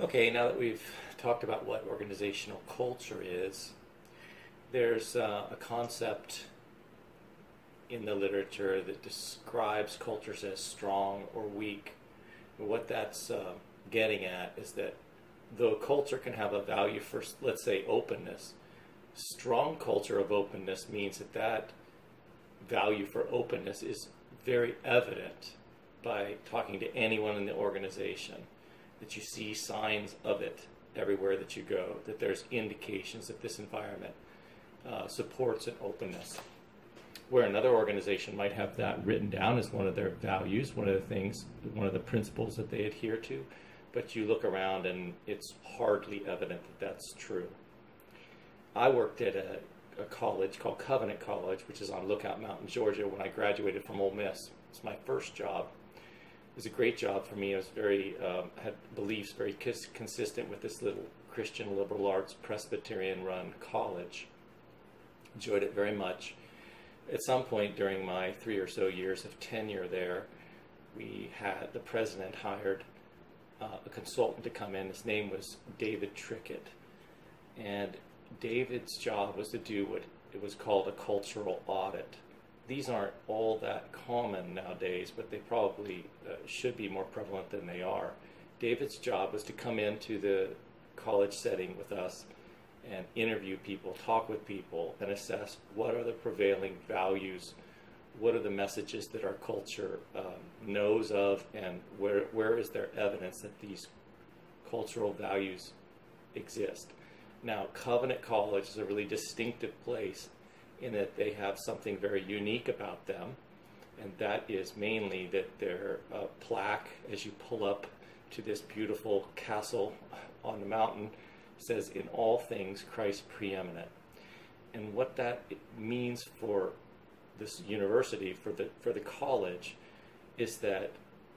Okay, now that we've talked about what organizational culture is, there's a concept in the literature that describes cultures as strong or weak. And what that's getting at is that though culture can have a value for, let's say, openness, strong culture of openness means that that value for openness is very evident by talking to anyone in the organization, that you see signs of it everywhere that you go, that there's indications that this environment supports an openness. Where another organization might have that written down as one of their values, one of the things, one of the principles that they adhere to, but you look around and it's hardly evident that that's true. I worked at a college called Covenant College, which is on Lookout Mountain, Georgia, when I graduated from Ole Miss. It's my first job. It was a great job for me. I was had beliefs very consistent with this little Christian liberal arts Presbyterian-run college. Enjoyed it very much. At some point during my 3 or so years of tenure there, the president hired a consultant to come in. His name was David Trickett. And David's job was to do what it was called a cultural audit. These aren't all that common nowadays, but they probably should be more prevalent than they are. David's job was to come into the college setting with us and interview people, talk with people, and assess what are the prevailing values, what are the messages that our culture knows of, and where is there evidence that these cultural values exist. Now, Covenant College is a really distinctive place in that they have something very unique about them, and that is mainly that their plaque, as you pull up to this beautiful castle on the mountain, says, "In all things, Christ preeminent." And what that means for this university, for the college, is that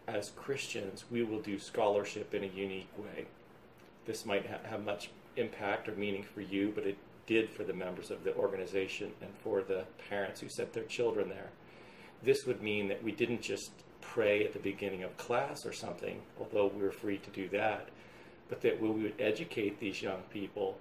as Christians, we will do scholarship in a unique way. This might have much impact or meaning for you, but it did for the members of the organization and for the parents who sent their children there. This would mean that we didn't just pray at the beginning of class or something, although we were free to do that, but that we would educate these young people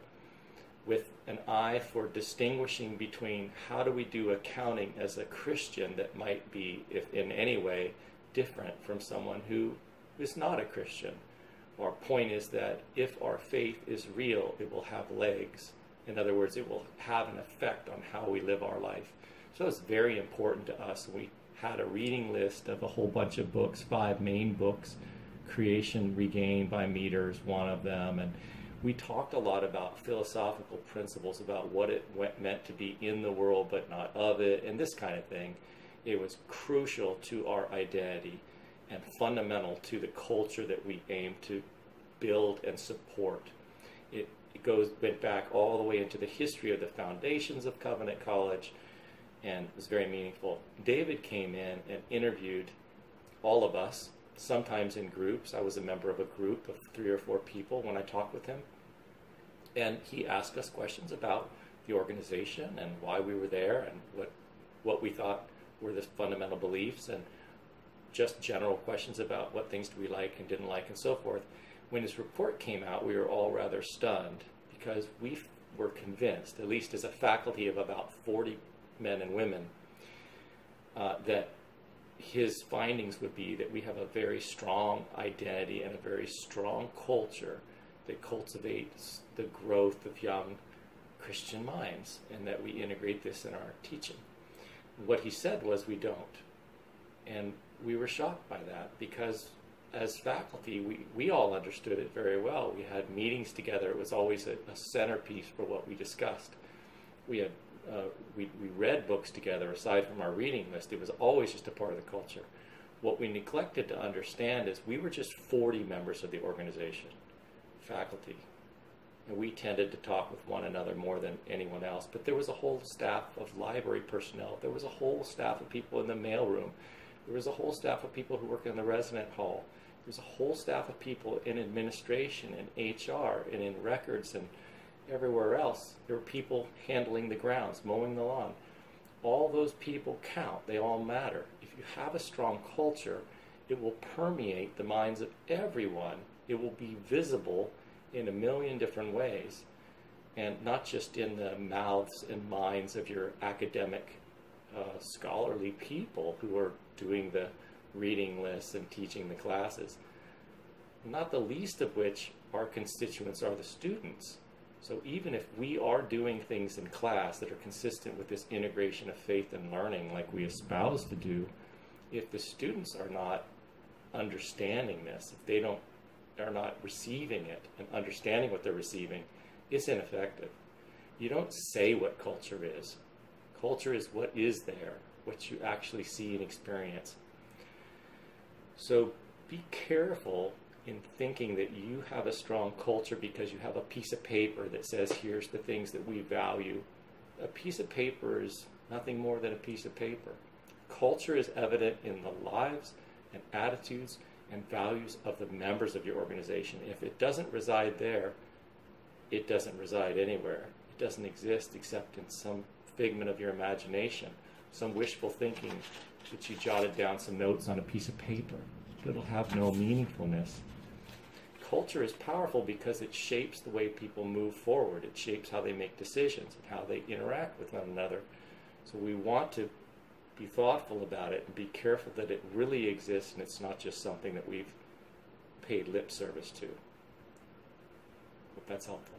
with an eye for distinguishing between how do we do accounting as a Christian that might be, if in any way, different from someone who is not a Christian. Our point is that if our faith is real, it will have legs. In other words, it will have an effect on how we live our life. So it's very important to us. We had a reading list of a whole bunch of books, 5 main books. Creation Regained by Meters, one of them. And we talked a lot about philosophical principles, about what it meant to be in the world but not of it, and this kind of thing. It was crucial to our identity and fundamental to the culture that we aim to build and support. It went back all the way into the history of the foundations of Covenant College, and it was very meaningful. David came in and interviewed all of us, sometimes in groups. I was a member of a group of 3 or 4 people when I talked with him. And he asked us questions about the organization and why we were there and what we thought were the fundamental beliefs, and just general questions about what things do we like and didn't like and so forth. When his report came out, we were all rather stunned because we were convinced, at least as a faculty of about 40 men and women, that his findings would be that we have a very strong identity and a very strong culture that cultivates the growth of young Christian minds, and that we integrate this in our teaching. What he said was we don't. And we were shocked by that because as faculty, we all understood it very well. We had meetings together. It was always a centerpiece for what we discussed. We read books together aside from our reading list. It was always just a part of the culture. What we neglected to understand is we were just 40 members of the organization, faculty. And we tended to talk with one another more than anyone else. But there was a whole staff of library personnel. There was a whole staff of people in the mailroom. There was a whole staff of people who worked in the resident hall. There was a whole staff of people in administration and HR and in records and everywhere else. There were people handling the grounds, mowing the lawn. All those people count. They all matter. If you have a strong culture, it will permeate the minds of everyone It will be visible in a million different ways, and not just in the mouths and minds of your academic, scholarly people who are doing the reading lists and teaching the classes, not the least of which our constituents are the students. So even if we are doing things in class that are consistent with this integration of faith and learning like we espouse to do, if the students are not understanding this, if they are not receiving it and understanding what they're receiving, it's ineffective. You don't say what culture is. Culture is what is there, what you actually see and experience. So be careful in thinking that you have a strong culture because you have a piece of paper that says, here's the things that we value. A piece of paper is nothing more than a piece of paper. Culture is evident in the lives and attitudes and values of the members of your organization. If it doesn't reside there, it doesn't reside anywhere. It doesn't exist except in some figment of your imagination, some wishful thinking that you jotted down some notes on a piece of paper. It'll have no meaningfulness. Culture is powerful because it shapes the way people move forward. It shapes how they make decisions and how they interact with one another. So we want to be thoughtful about it and be careful that it really exists and it's not just something that we've paid lip service to. Hope that's helpful.